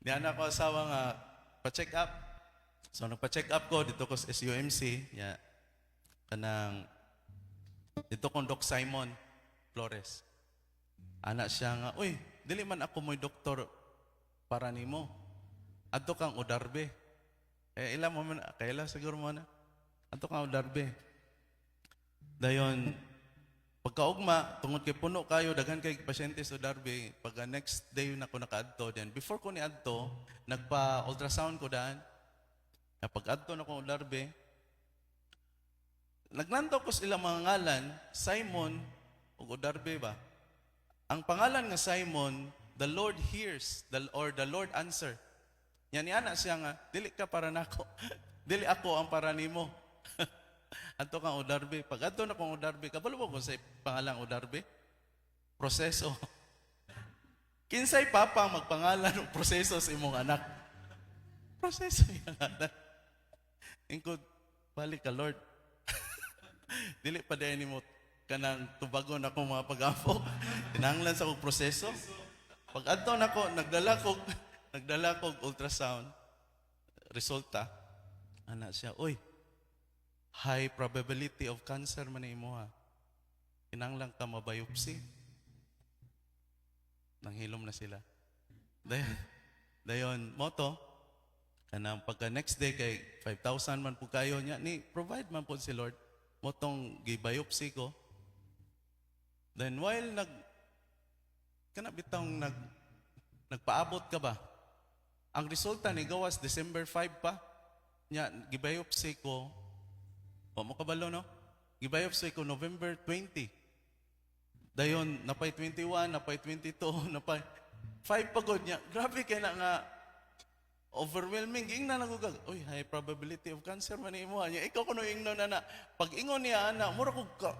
Diyan ako asawa nga pa-check up. So nagpa-check up ko dito ko sa SUMC, ya kanang dito kong Doc Simon Flores. Ana siya nga, uy, dili man ako mo'y doktor para nimo. Adto kang Udarbe. Ilan mo man, kaila siguro mo na. Adto kang Udarbe. Dayon, pagkaugma, tungod kay puno kayo, daghan kay pasyente sa Udarbe, pag next day na ko nakaadto, then before ko ni adto, nagpa-ultrasound ko daan. Pag adto na ko Udarbe, nagnanto ko sila mga ngalan, Simon o Udarbe ba? Ang pangalan nga Simon, the Lord hears, or the Lord answer. Yan yana siya nga, dili ka para nako. Dili ako ang para nimo. Adto kang Udarbe. Pag adto na kong Udarbe, kabalo mo kung sa pangalang Udarbe? Proseso. Kinsay papa ang magpangalan ng proseso sa imong anak? Proseso yung anak. Ingkod, balik ka Lord. Dili pa dahil mo kanang tubagon ako mga pag-apo. Tinanglan sa kong proseso. Pag adto na ko, nagdala kog ultrasound. Resulta, ana siya, uy, high probability of cancer man imo ha. Kinanglan ka mabiopsy. Nanghilom na sila. Dayon, moto, kanang pagka next day kay 5,000 man po kayo niya, ni provide man po si Lord. Motong gibiopsy ko. Then while nagpaabot ka ba? Ang resulta ni gawas December 5 pa. Nya gibiopsy ko. O mo kabalo no? Gibiopsy ko November 20. Dayon napay 21, napay 22, napay 5 pagod niya. Grabe kay na nga overwhelming. Ging na nagugag. Uy, high probability of cancer man imo niya. Ikaw kuno ingnon na. Pag ingon niya ana, mura kog ka.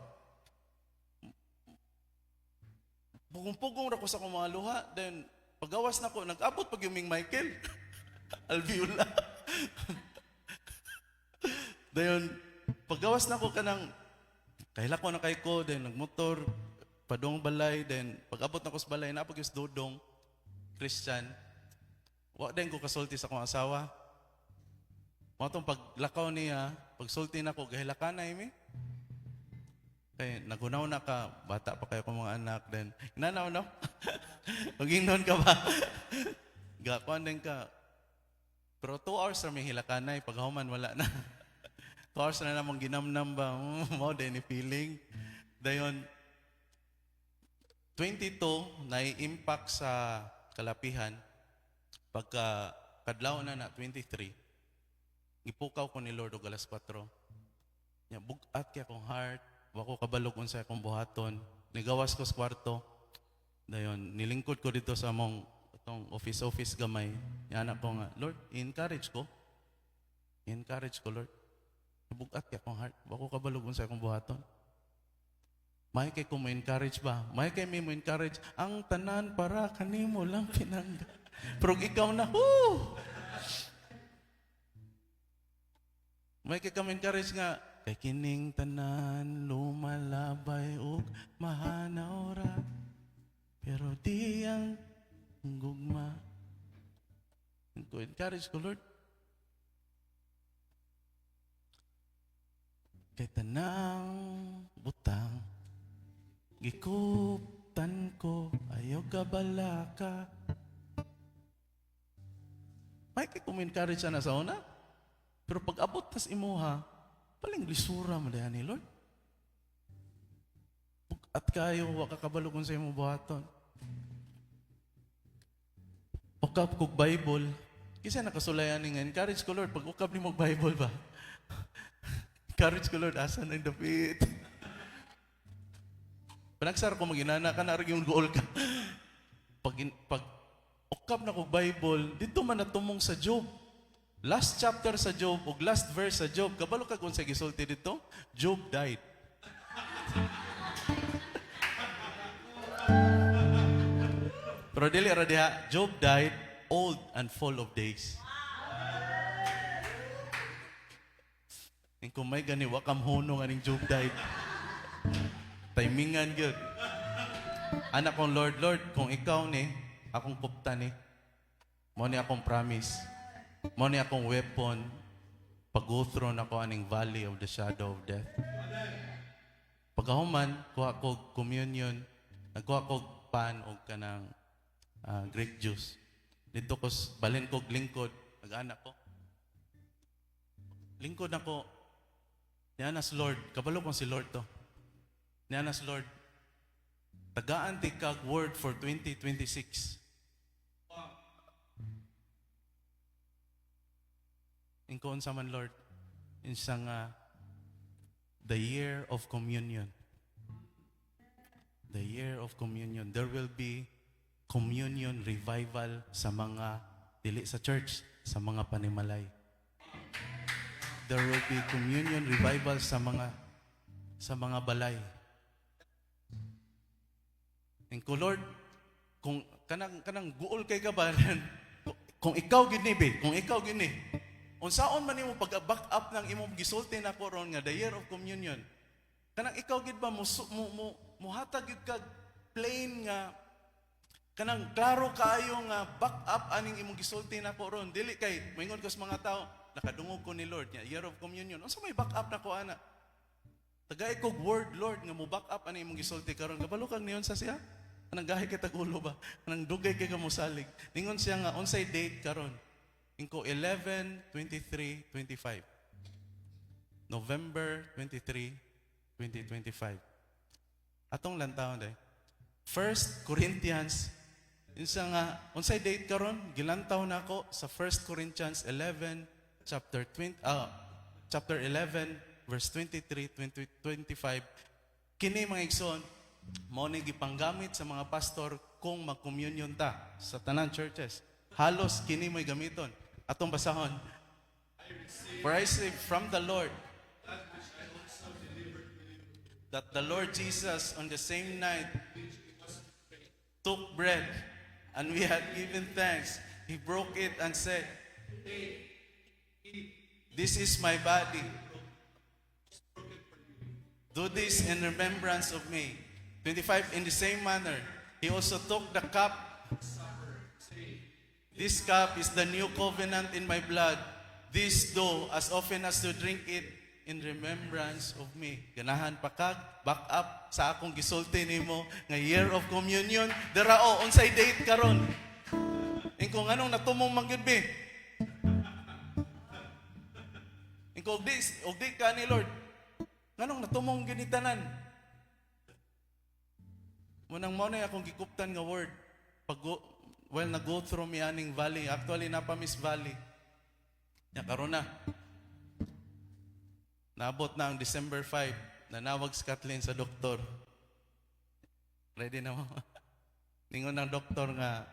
Pugong-pugong ra ko sa akong mga luha. Then pagawas na ko, nag-abot pag yung Michael. Alveola. Dayon, paggawas na ko kanang kahila ko na kay ko, then nagmotor, padong balay, then pag-abot na ko sa balay, napag yung dodong Christian. Wa din ko kasulti sa akong asawa. Mo tong paglakaw niya, pagsulti na ko gahilakan na imi. Kay nagunaw na ka, bata pa kayo kong mga anak, then inanaw no. Magingnon ka ba? Gakuan din ka. Pero 2 hours na may hilakanay, paghuman wala na. 2 hours na namang ginamnam ba? Mo din ni feeling. Dayon 22 na impact sa kalapihan. Pagka kadlaw na 23, ipukaw ko ni Lord og alas 4. Nya bugat kay akong heart, wa ko kabalog unsa akong buhaton. Nigawas ko sa kwarto. Dayon nilingkod ko dito sa among itong office gamay. Nya anak ko nga, Lord, encourage ko. Encourage ko, Lord. Bugat kay akong heart, wa ko kabalog unsa akong buhaton. May kay ko mo encourage ba? May kay mo encourage ang tanan para kanimo lang pinangga. Pero ikaw na, whoo! May kami encourage nga, kay kining tanan, lumalabay og mahanaw ra. Pero di ang gugma. Ko encourage ko, Lord. Kay tanang butang, gikuptan ko, ayaw kabalaka. May kay kumencourage na sa una. Pero pag abot tas imuha, paling lisura mo dayan ni Lord. At kayo, wakakabalukon sa imong buhaton. Ukap kog Bible. Kasi nakasulayan nga, encourage ko Lord, pag ukap ni mo Bible ba? Encourage ko Lord, asan ang dapit? Panagsar ko maginana ka na yung goal ka. Pag ukap na kog Bible, dito man natumong sa Job. Last chapter sa Job, o last verse sa Job, kabalo ka kung sa gisulti dito, Job died. Pero dili ra diha, Job died old and full of days. Kung may gani, wakam hunong aning Job died. Timingan good. Anak kong Lord, kung ikaw ni, akong kupta ni, Mo ni akong promise. Mo ni akong weapon. Pag-go through na ko aning valley of the shadow of death. Pagkahuman, kuha ko communion, nagkuha ko pan o kanang grape juice. Dito ko, balin ko lingkod, nag-anak ko. Lingkod ako, niyanas Lord, kabalo kong si Lord to. Niyanas Lord, tagaan ti kag word for 2026. Ingkoon sa man Lord, insang the year of communion. The year of communion. There will be communion revival sa mga dili sa church, sa mga panimalay. There will be communion revival sa mga balay. Ingko Lord, kung kanang guol kay kabalan, kung ikaw gini be, kung ikaw gini, unsaon man imo pag-back up ng imong gisulti na koron nga the year of communion. Kanang ikaw gid ba muhatag gid kag plain nga kanang klaro kaayo nga back up aning imong gisulti na koron. Dili kay moingon ko sa mga tao, nakadungog ko ni Lord nga year of communion. Unsa may back up na ko ana? Tagay kog word Lord nga mo back up aning imong gisulti karon. Kabalo kag niyon sa siya? Kanang gahi kay tagulo ba? Kanang dugay kay kamusalig. Ningon siya nga unsay date karon? Inko 11/23/25. November 23, 2025. Atong lantaw day. 1 Corinthians insa nga unsay date karon? Gilantaw na ako sa 1 Corinthians 11 chapter 11 verse 23 25. Kini mga igsoon mao ni gipanggamit sa mga pastor kung mag-communion ta sa tanan churches. Halos kini mo'y gamiton. Atong basahon. For I receive from the Lord that the Lord Jesus on the same night took bread, and we had given thanks. He broke it and said, "This is my body. Do this in remembrance of me." 25, in the same manner, he also took the cup. "This cup is the new covenant in my blood. This do as often as you drink it in remembrance of me." Ganahan pa kag back up sa akong gisulti nimo nga year of communion. Derao unsay date karon? Ingko nganong natumong man gyud be? Ingko og di ka ni Lord. Nganong natumong gyud ni tanan? Munang mo na akong gikuptan nga word. Nag-go through mi aning valley. Actually, napa Miss Valley. Ya, karon na. Naabot na ang December 5. Nanawag si Kathleen sa doktor. Ready na mo? Ningon ng doktor nga,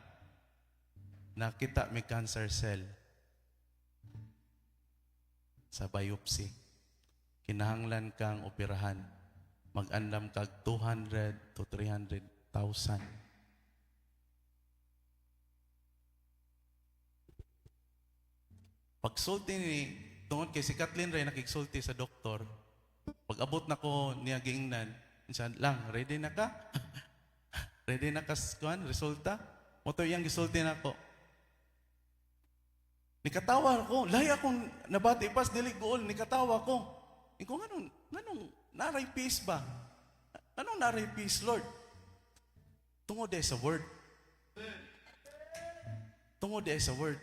nakita may cancer cell sa biopsy. Kinahanglan kang operahan. Mag-andam kag 200 to 300,000. Pagsulti ni, tungod kay si Kathleen rin nakiksulti sa doktor, pag-abot na ko niya giingnan, insan lang, ready na ka? Ready na ka kuan resulta? Moto iyang gisulti na ko. Nikatawa ko, lahi akong nabati pas dili gool, nikatawa ko. Iko nganong naray peace ba? Anong naray peace, Lord? Tungod sa word. Tungod sa word.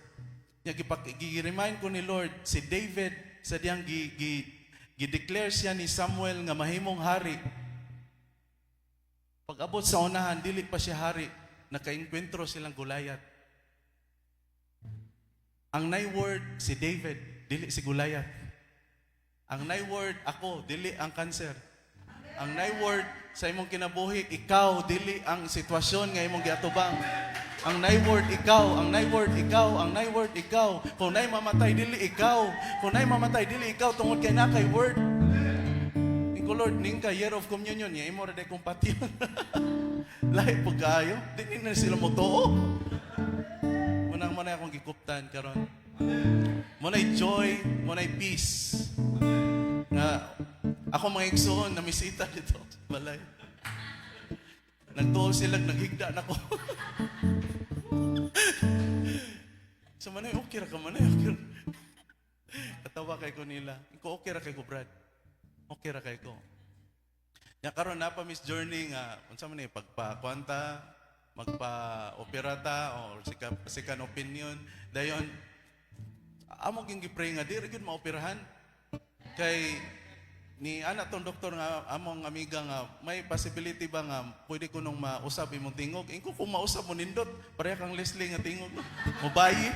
Gi-remind ko ni Lord, si David, sa diyang gi-declare siya ni Samuel nga mahimong hari. Pag-abot sa unahan, dili pa siya hari, naka-enkwentro silang Goliath. Ang nay word, si David, dili si Goliath. Ang nay word, ako, dili ang cancer. Ang nay word, sa imong kinabuhi, ikaw, dili ang sitwasyon nga imong giatubang. Ang nay word, ikaw. Ang nay word, ikaw. Ang nay word, ikaw. Kung nay mamatay, dili ikaw. Kung nay mamatay, dili ikaw. Tungod kay na kay word. Ingko Lord, ning ka year of communion, ya imo ra day compatible. Lahi pag kaayo, dili na sila mo tuo. Munang mo na akong gikuptan karon. Muna'y joy, muna'y peace. Nga, ako mga igsoon, namisita dito sa balay. Nagtuo sila, naghigda na ko. okay ra ka man, okay ra. Katawa kay ko nila. Iko okay ra kay ko, Brad. Okay ra kay ko. Ya karon na pa Miss Journey nga unsa man ni pagpa-kwanta, magpa-operata or second opinion dayon amo ging gipray nga di ra gyud maoperahan. Kay ni ana tong doktor nga among amiga nga may possibility ba nga pwede ko nung mausab imong tingog. Ingko kung mausab mo nindot, pareha kang Leslie nga tingog. Mobayi.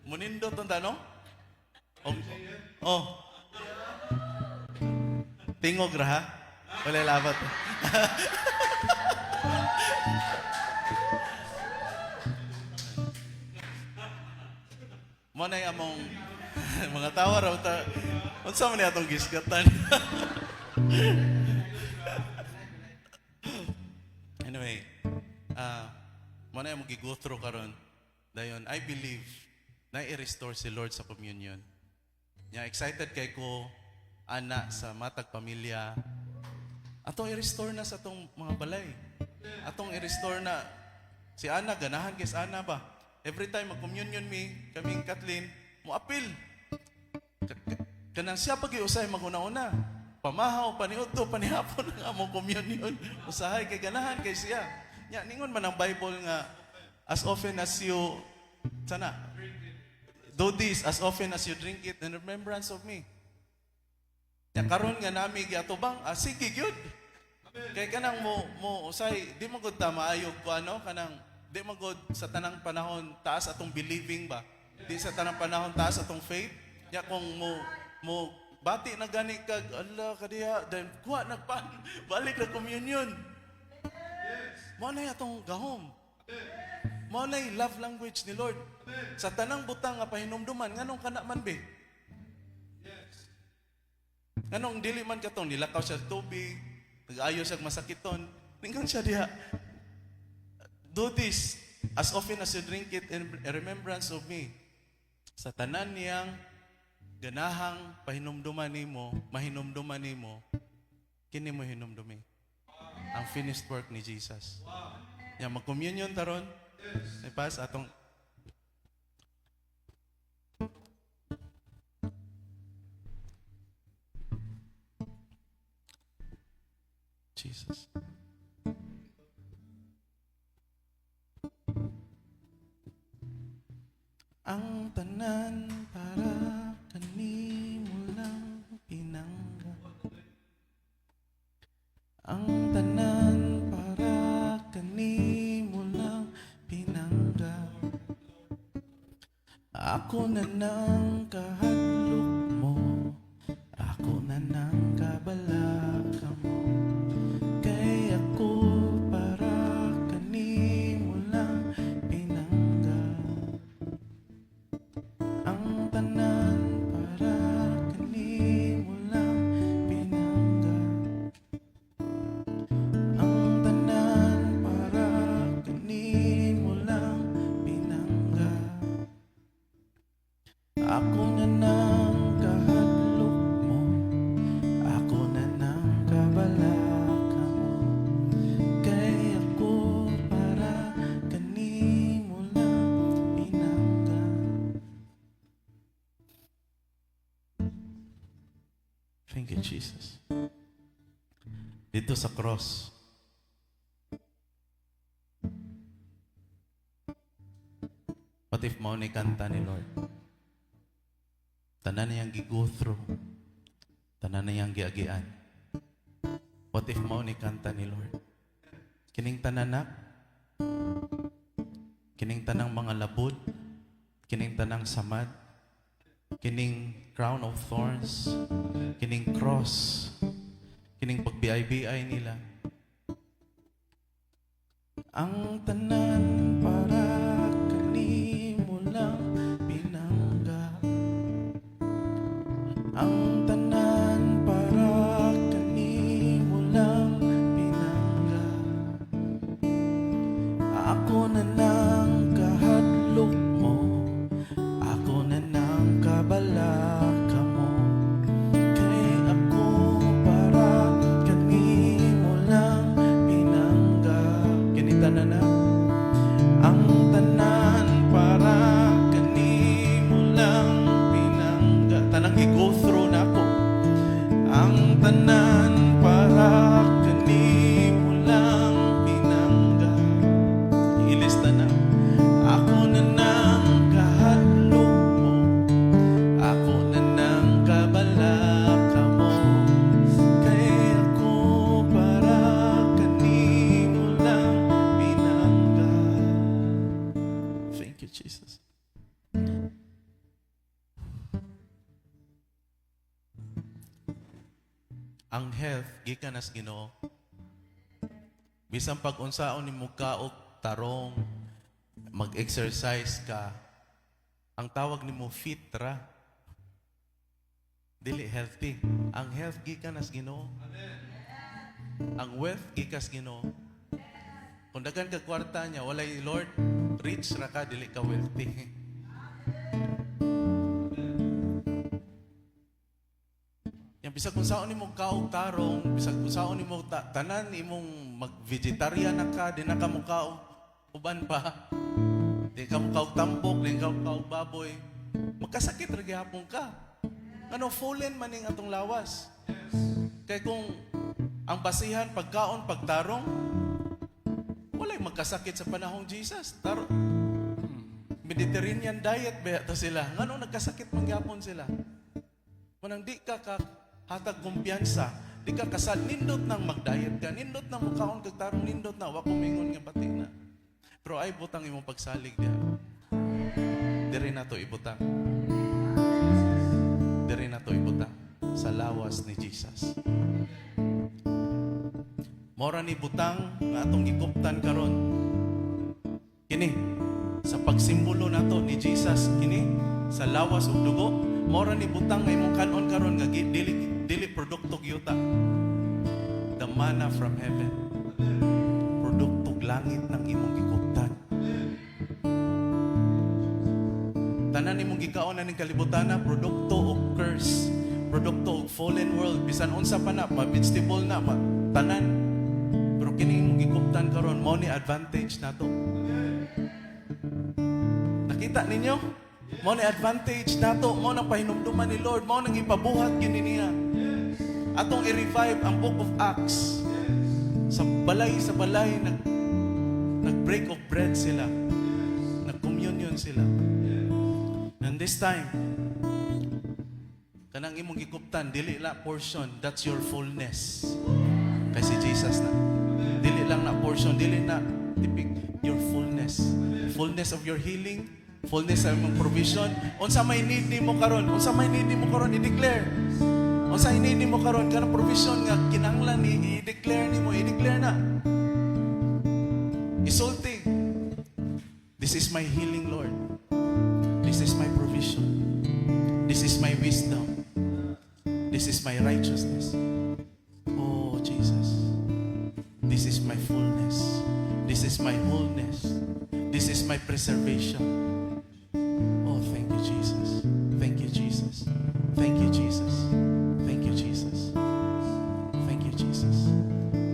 Munindot ang tanong? Oh. Tingog ra ha? Wala labat. Mo na among mga tawa raw ta. Unsa man ni atong giskatan? Anyway, mo na among gi-go through karon. Dayon, I believe na i-restore si Lord sa communion. Nya excited kay ko ana sa matag pamilya. Atong i-restore na sa atong mga balay. Atong i-restore na si Ana ganahan kay sa Ana ba. Every time mag-communion kaming Kathleen, mo apil. Kanang siya pag-iusay maguna-una. Pamahaw, paniudto, panihapon ang among communion. Usahay kay ganahan kay siya. Nya ningon man ang Bible nga as often as you do this as often as you drink it in remembrance of me. Ya karon nga nami giatubang, sige gyud. Kay kanang mo usay di mo gud ta maayog ko ano kanang di mo gud sa tanang panahon taas atong believing ba. Di sa tanang panahon taas atong faith. Ya kung mo bati na gani kag Allah kadiya then kuha nagpan balik na communion. Mo na atong gahom. Mo na love language ni Lord. Sa tanang butang nga pahinumduman, nganong kana man be? Nganong dili man katong nilakaw siya tubig, nag-ayo siya masakiton, ningon siya diha. Do this as often as you drink it in remembrance of me. Sa tanan niyang ganahang pahinumduman nimo, mahinumduman nimo, kini mo hinumdumi. Ang finished work ni Jesus. Ya mag-communion taron. Ay pas atong Jesus. Ang tanan para kanimo lang pinangga. Ang tanan para kanimo lang pinangga. Ako na nang kahadlok mo, ako na nang kabalaka mo. Kay ako para kanimo lang pinangga. Ang tanan para kanimo lang pinangga. Ang tanan para kanimo lang pinangga. Ako na nang kahadlok mo, ako na nang kabalaka mo. Kay ako para kanimo lang pinangga. Thank you, Jesus. Dito sa cross, what if mao ni kanta ni Lord? Tanan niyang gi-go through. Tanan niyang giagian. What if mao ni kanta ni Lord? Kining tananak, kining tanang mga labod, kining tanang samad, kining crown of thorns, kining cross, kining pagbiay-biay nila. Ang tanan para kanimo lang pinangga. Ang tanan para kanimo lang pinangga. Ako na nang kahadlok mo, ako na nang kabalaka mo. Kay ako para kanimo lang pinangga. ang health gikan as Ginoo. Bisan pag unsaon nimo kaog tarong, mag-exercise ka, ang tawag nimo fit ra. Dili healthy. Ang health gikan as Ginoo. Ang wealth gikas Ginoo. Kung daghan ka kwarta niya, walay Lord, rich ra ka, dili ka wealthy. Yan, bisag kung saan nimo kaog tarong, bisag kung saan nimo tanan imong mag-vegetarian na ka, di na ka mo kaog uban pa. Di ka mo kaog tambok, di ka mo kaog baboy. Magkasakit ra gyapon ka. Ano, fallen maning atong lawas. Kaya kung ang basihan, pagkaon, pagtarong, walay magkasakit sa panahong Jesus. Mediterranean diet ba ito sila? Ngano nagkasakit mangyapon sila? Manang di ka hatag kumpiyansa, di ka kasal, nindot nang mag-diet ka, nindot nang mukhaon kagtarong, nindot na, wako mingon nga bati na. Pero ay butang imong pagsalig diya. Diri na to ibutang. Diri na to ibutang sa lawas ni Jesus. Mora ni butang nga atong gikuptan karon. Kini sa pagsimbolo nato ni Jesus kini sa lawas ug dugo, mora ni butang nga imong kanon karon nga dili produkto gyuta. The manna from heaven. Produktog langit ng imong gikuptan. Tanan nimong gikaon na ning kalibutan na produkto og curse, produkto og fallen world, bisan unsa pa na, vegetable na, tanan. Pero kini imong gikuptan karon, mo ni advantage nato. Nakita ninyo? Mo ni advantage nato, mo nang pahinumduman ni Lord, mo nang ipabuhat kini niya. Atong i-revive ang Book of Acts. Sa balay nag-break of bread sila. Nag-communion sila. And this time, kanang imong gikuptan, dili la portion, that's your fullness. Kasi Jesus na. Dili lang na portion, dili na tipik, your fullness. Fullness of your healing, fullness of your provision. Unsa may need nimo karon, i-declare. Unsa need nimo karon, kanang provision nga kinahanglan i-declare nimo, i-declare na. Isulti. This is my healing, Lord. This is my provision. This is my wisdom. This is my righteousness. Oh, Jesus. This is my fullness. This is my wholeness. This is my preservation. Oh, thank you, Jesus. Thank you, Jesus. Thank you, Jesus. Thank you, Jesus. Thank you, Jesus.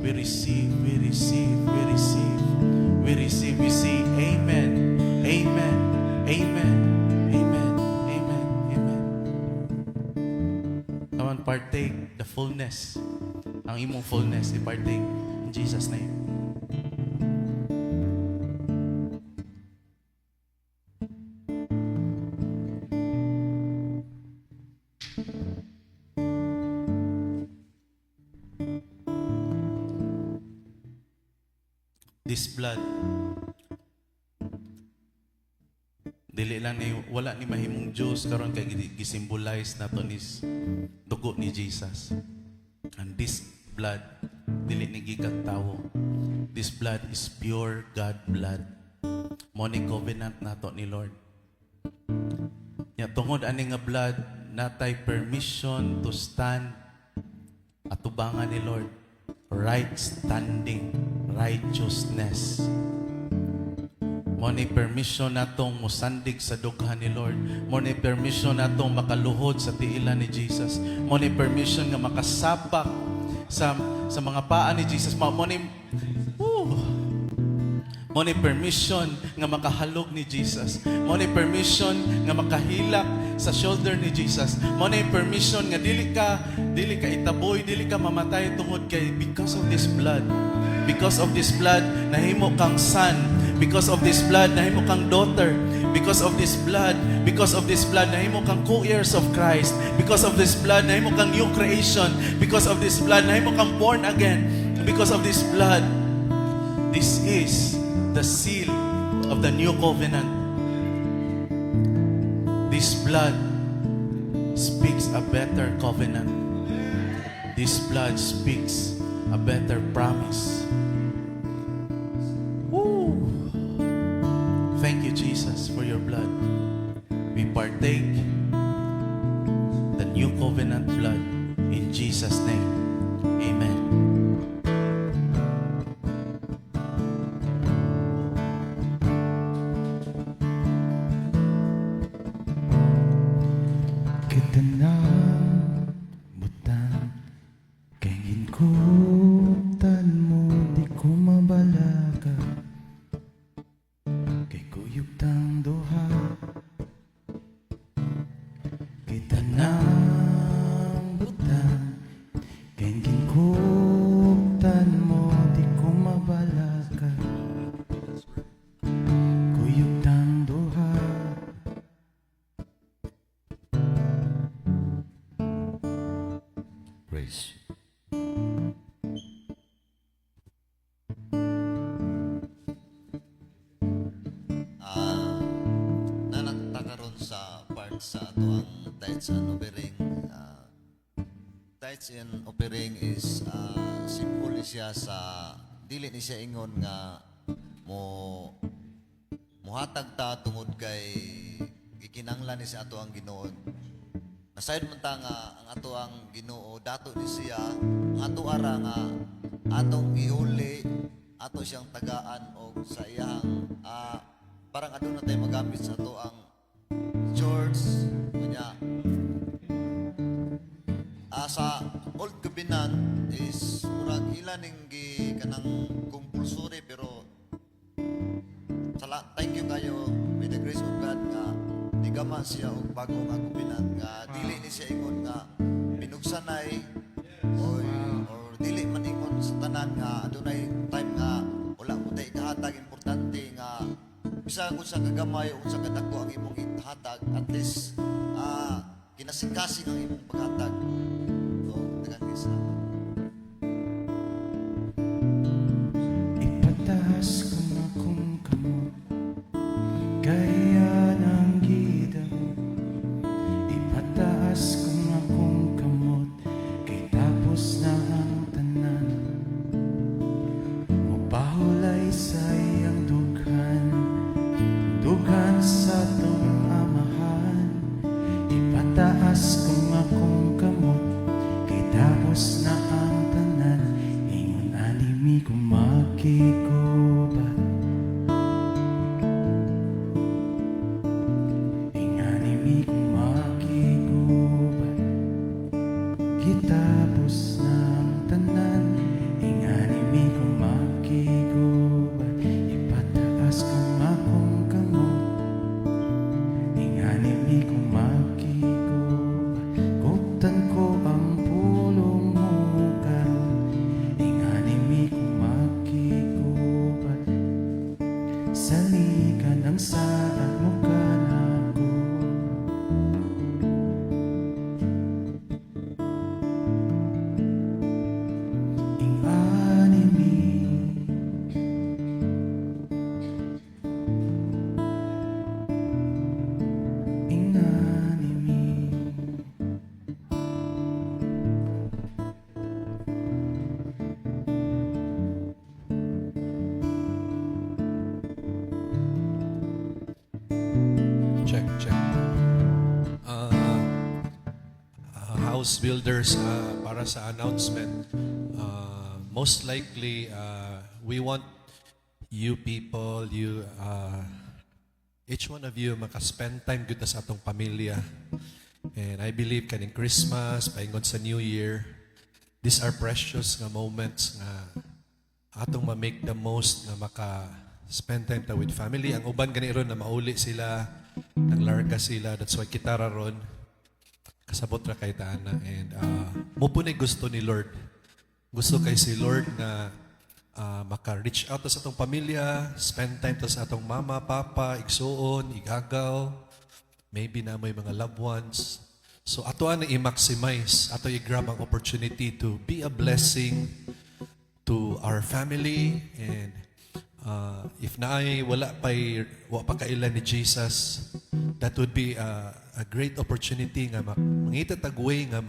We receive, we receive, we receive. We receive, we see. Amen. Amen. Amen. Amen. Amen. Amen. Come on, partake the fullness. Ang imong fullness, i-partake in Jesus' name. This blood, dili lang ni wala ni mahimong Diyos karon kay gisimbolize nato ni dugo ni Jesus. And this blood dili ni gikan tawo. This blood is pure God blood. Mo ni covenant nato ni Lord. Ya tungod ani nga blood natay permission to stand at tubangan ni Lord. Right standing, righteousness. Mo ni permission natong musandig sa dughan ni Lord. Mo ni permission natong makaluhod sa tiilan ni Jesus. Mo ni permission nga makasapak sa mga paa ni Jesus. Mo ni permission nga makahalog ni Jesus. Mo ni permission nga makahilak sa shoulder ni Jesus. Mo ni permission nga dili ka itaboy, dili ka mamatay tungod kay because of this blood. Because of this blood, nahimo kang son. Because of this blood, nahimo kang daughter. Because of this blood, nahimo kang co-heirs of Christ. Because of this blood, nahimo kang new creation. Because of this blood, nahimo kang born again. Because of this blood, this is the seal of the new covenant. This blood speaks a better covenant. This blood speaks a better promise. Woo! Thank you, Jesus, for your blood. We partake the new covenant blood in Jesus' name. Amen. Kita na butang kay ginkutan mo di ko mabalaga kay kuyog tang duha kita na butang kay ginkutan mo di ko mabalaga kuyog tang duha. Praise. Nanagtakaroon sa part sa ato ang tithes and offering. Tithes and offering is simple ni siya sa dili ni siya ingon nga muhatag ta tungod kay gikinanglan ni sa ato ang Ginoo. Nasayod man ta nga ang ato ang Ginoo dato ni siya ang ato ara nga atong ihuli ato siyang tagaan og sa iyang parang aduna tayo magamit sa ato ang church kunya sa Old Covenant is murag ilan ning gi kanang compulsory pero thank you kayo with the grace of God nga digama siya og bago nga Covenant nga dili ni siya ingon nga pinugsanay or dili man ingon sa tanan nga adunay time nga wala mo tay kahatag importante nga bisag kung sa kagamay o sa kadako ang imong ihatag at least kinasing-kasing ang imong paghatag so daghang kisa Ipataas ko na kung kamot kaya ng gida ipataas ko na kung kamot kay tapos na ang tanan mapahulay sa iyang dughan sa tong amahan ipataas ko na kung kamot kay tapos na ang tanan ingon animi ko makigubat inganimi ko makigubat gitapos na ang tanan inganimi ko makigubat ipataas ko na kung kamot inganimi ko makigubat kuktan ko ang pulong mo karon inganimi ko makigubat salikan ang saad mo kanako inganimi inganimi Check, check. House builders, para sa announcement, most likely, we want you people, each one of you, makaspend time good sa atong pamilya. And I believe kaning Christmas, paingon sa New Year, these are precious nga moments nga atong ma-make the most nga maka-spend time ta with family. Ang uban gani ron na mauli sila, naglarga sila, that's why kita ra ron kasabot ra kay taana. And mo po ni gusto ni Lord. Gusto kay si Lord na maka-reach out ta sa atong pamilya, spend time ta sa atong mama, papa, igsuon, igagaw, maybe na may mga loved ones. So ato na i-maximize, ato i-grab ang opportunity to be a blessing to our family. And if naay wala pa kailan ni Jesus, that would be a great opportunity nga mangita tagway nga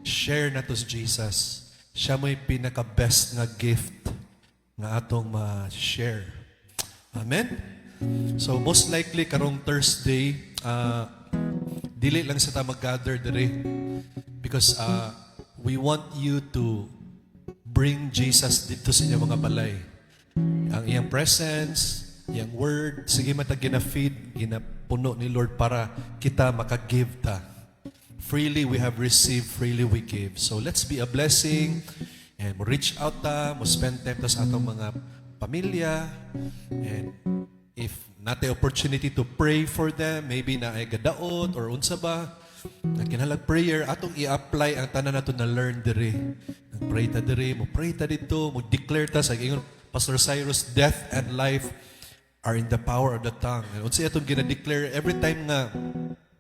share na to si Jesus. Siya mo'y pinaka-best nga gift nga atong ma-share. Amen? So most likely karong Thursday, dili lang sa ta mag-gather dere because we want you to bring Jesus dito sa inyong mga balay. Ang iyang presence, iyang word, sige man ta gina-feed, ginapuno ni Lord para kita maka-give ta. Freely we have received, freely we give. So let's be a blessing and mo reach out ta, mo spend time ta sa atong mga pamilya, and if nate opportunity to pray for them, maybe na ay gadaot or unsa ba, na kinahalag prayer, atong i-apply ang tanan nato na learn diri. Pray ta diri, mo pray ta dito, mo declare ta sa ingon Pastor Cyrus, death and life are in the power of the tongue. And unsa atong gina-declare every time nga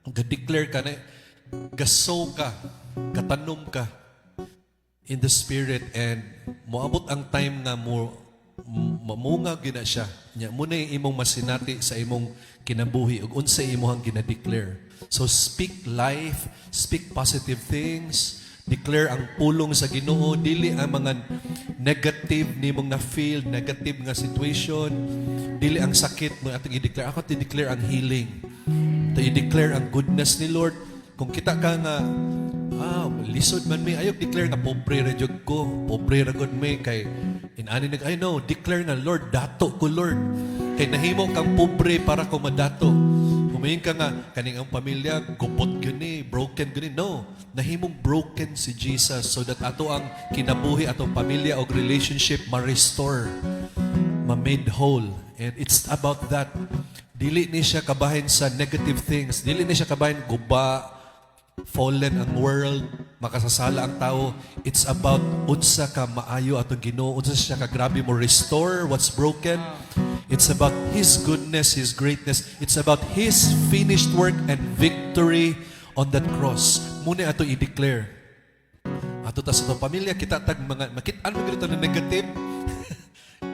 ga-declare ka na gaso ka, katanom ka in the spirit, and moabot ang time nga mo mamunga gina siya. Nya mo na yung imong masinati sa imong kinabuhi ug unsa imong gina-declare. So speak life, speak positive things, declare ang pulong sa Ginoo, dili ang mga negative nimong na-feel, negative nga situation, dili ang sakit mo atong i-declare. Ako i-declare ang healing. I-declare ang goodness ni Lord. Kung kita ka nga lisod man may ayok declare nga pobre ra jud ko, pobre ra gud may kay inani nag I know declare na Lord dato ko Lord kay nahimo kang pobre para ko madato. Humayin ka nga kaning ang pamilya gupot gani, broken gani. No, nahimong broken si Jesus so that ato ang kinabuhi atong pamilya o relationship ma-restore, ma-made whole. And it's about that. Dili ni siya kabahin sa negative things. Dili ni siya kabahin guba, fallen ang world, makasasala ang tao. It's about unsa ka maayo atong Ginoo, unsa siya ka grabe mo restore what's broken. It's about His goodness, His greatness. It's about His finished work and victory on that cross. Muna ato i-declare. Ato ta sa itong pamilya, kita tag mga, makitaan mo ganito na negative.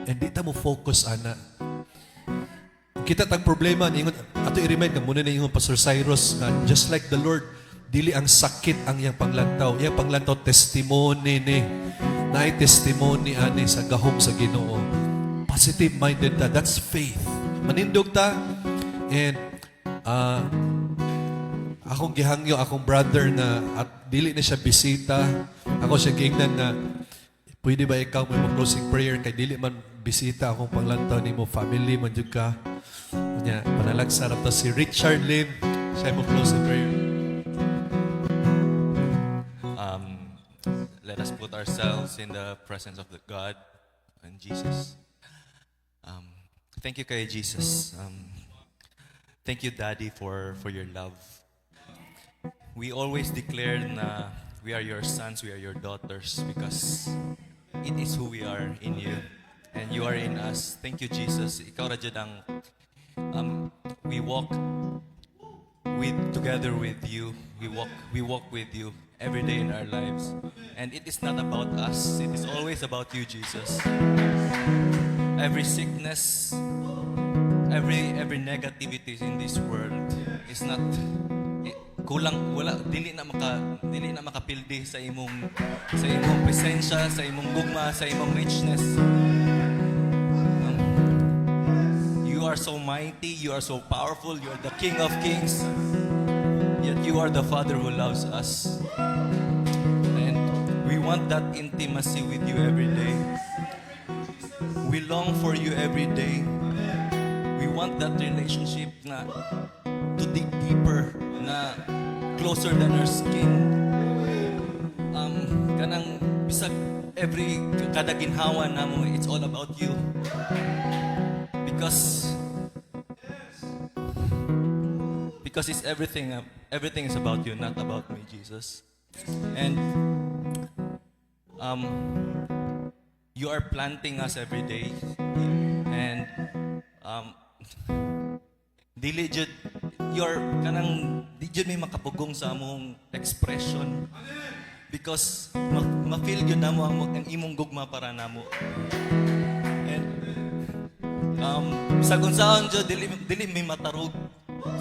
And di ta mo focus, ana. Kita tag problema, ato i-remind ka muna na yung Pastor Cyrus na just like the Lord, dili ang sakit ang iyang panglantaw. Iyang panglantaw, testimony ni. Naay testimony ani sa gahom sa Ginoo. Positive-minded ta. That's faith. Manindog ta. And akong gihangyo, akong brother na at dili na siya bisita. Ako siya gingnan na pwede ba ikaw may mag-closing prayer kay dili man bisita akong panglantaw ni mo family man jud ka. Nya panalagsarap ta si Richard Lim. Siya mo closing prayer. Let us put ourselves in the presence of the God and Jesus. Thank you, kay Jesus. Thank you, Daddy, for your love. We always declare na we are your sons, we are your daughters, because it is who we are in you, and you are in us. Thank you, Jesus. Ikaw ra jud ang we walk together with you. We walk with you every day in our lives. And it is not about us. It is always about you, Jesus. Every sickness, every negativity in this world is not kulang, wala, dili na makapildi sa imong presensya, sa imong gugma, sa imong richness. You are so mighty, you are so powerful, you are the King of Kings. Yet you are the Father who loves us. And we want that intimacy with you every day. We long for you every day. We want that relationship na to dig deeper, na closer than our skin. Kanang bisag kada ginhawa namo, it's all about you. Because it's everything is about you, not about me, Jesus. And you are planting us every day, and dili jud you're kanang di jud may makapugong sa among expression, because ma-feel gyud namo ang imong gugma para namo. And sa gunsaon jud dili may matarog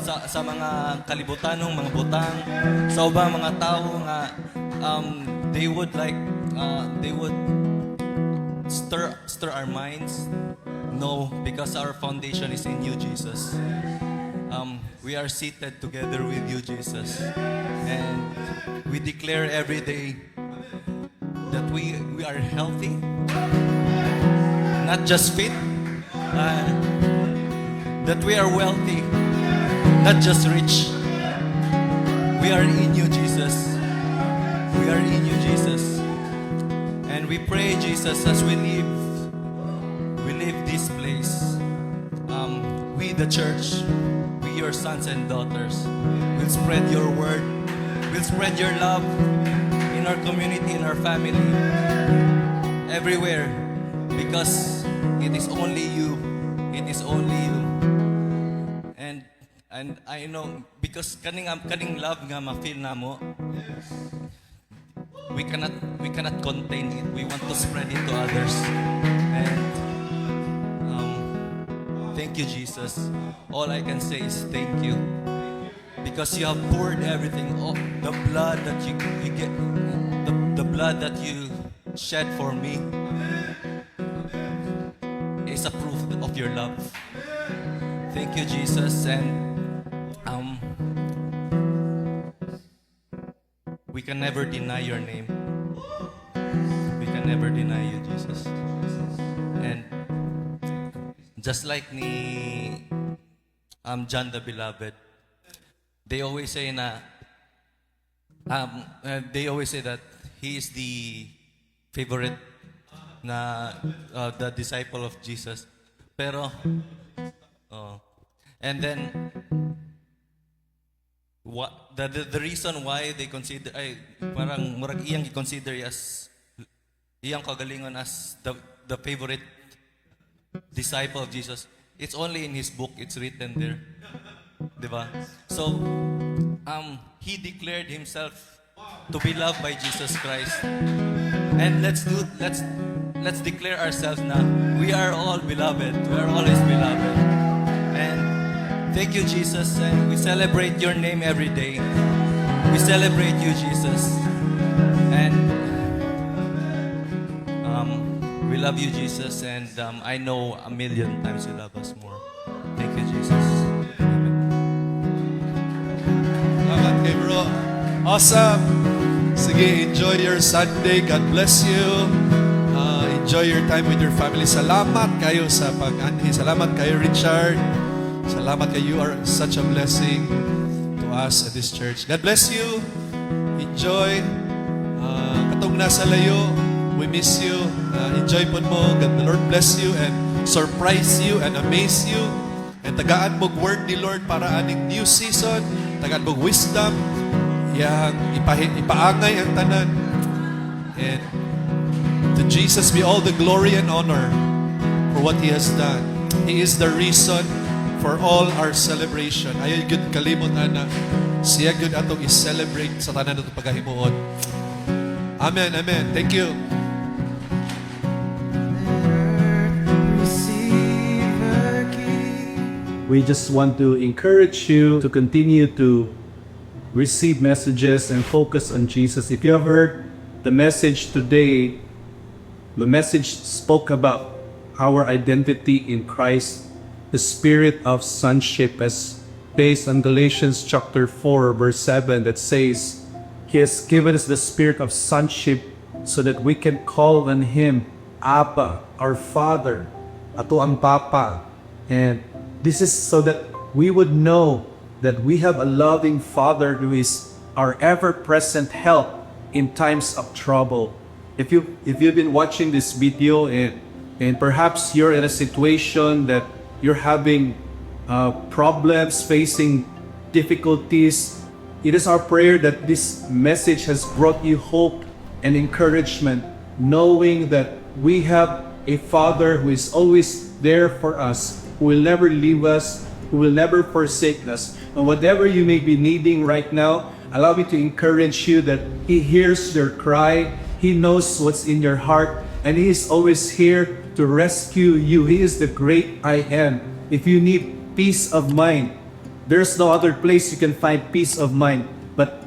sa mga kalibutanong mga butang, sa ubang mga tao nga they would stir our minds. No, because our foundation is in you, Jesus. We are seated together with you, Jesus, and we declare every day that we are healthy, not just fit, that we are wealthy, not just rich. We are in you, Jesus. We are in you, Jesus. And we pray, Jesus, as we leave this place, we, the church, we, your sons and daughters, will spread your word, will spread your love in our community, in our family, everywhere, because it is only you. It is only you. And I know, because kaning love nga ma-feel namo, we cannot contain it. We want to spread it to others. And thank you, Jesus. All I can say is thank you, because you have poured everything. Oh, the blood that you get, the blood that you shed for me is a proof of your love. Thank you, Jesus. And we can never deny your name. We can never deny you, Jesus. And just like ni John the Beloved, they always say that he is the favorite the disciple of Jesus. Pero and then the reason why they consider parang murag iyang i-consider as iyang kagalingon as the favorite disciple of Jesus, it's only in his book, it's written there, diba? So he declared himself to be loved by Jesus Christ, and let's declare ourselves now, we are all beloved, we are always beloved. And thank you, Jesus, and we celebrate your name every day. We celebrate you, Jesus. And we love you, Jesus, and I know a million times you love us more. Thank you, Jesus. Salamat kay bro. Awesome. Sige, enjoy your Sunday. God bless you. Enjoy your time with your family. Salamat kayo sa pag-anhi. Salamat kayo, Richard. Salamat kayo. You are such a blessing to us at this church. God bless you. Enjoy. Katong nasa layo, we miss you. Enjoy po mo. God, the Lord bless you and surprise you and amaze you. And tagaan mo word ni Lord para aning new season. Tagaan mo wisdom. Yang ipaangay ang tanan. And to Jesus be all the glory and honor for what He has done. He is the reason for all our celebration. Ayaw good kalimot ana. Siya good atong i-celebrate sa tanan nato pagahimuon. Amen, amen. Thank you. We just want to encourage you to continue to receive messages and focus on Jesus. If you have heard the message today, the message spoke about our identity in Christ, the spirit of sonship, as based on Galatians chapter 4, verse 7, that says, He has given us the spirit of sonship so that we can call on Him, Abba, our Father, ato ang Papa. And this is so that we would know that we have a loving Father who is our ever-present help in times of trouble. If you've been watching this video and perhaps you're in a situation that you're having problems, facing difficulties, it is our prayer that this message has brought you hope and encouragement, knowing that we have a Father who is always there for us, who will never leave us, who will never forsake us. And whatever you may be needing right now, allow me to encourage you that He hears your cry, He knows what's in your heart, and He is always here to rescue you. He is the great I Am. If you need peace of mind, there's no other place you can find peace of mind but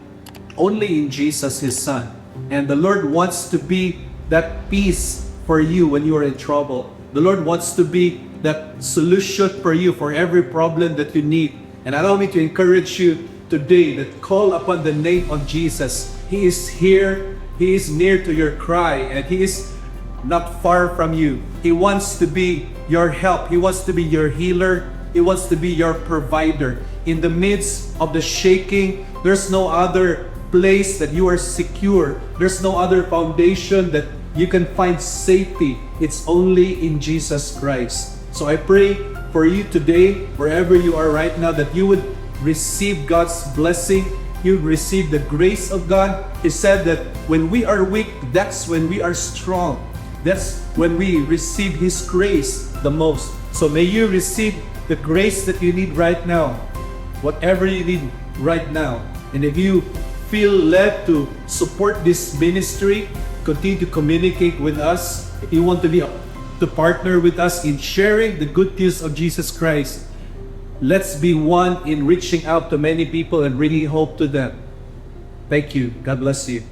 only in Jesus, His Son. And the Lord wants to be that peace for you when you are in trouble. The Lord wants to be that solution for you for every problem that you need. And allow me to encourage you today that call upon the name of Jesus. He is here. He is near to your cry, and He is not far from you. He wants to be your help. He wants to be your healer. He wants to be your provider. In the midst of the shaking, there's no other place that you are secure. There's no other foundation that you can find safety. It's only in Jesus Christ. So I pray for you today, wherever you are right now, that you would receive God's blessing. You would receive the grace of God. He said that when we are weak, that's when we are strong. That's when we receive His grace the most. So may you receive the grace that you need right now, whatever you need right now. And if you feel led to support this ministry, continue to communicate with us. If you want to partner with us in sharing the good news of Jesus Christ, let's be one in reaching out to many people and bringing hope to them. Thank you. God bless you.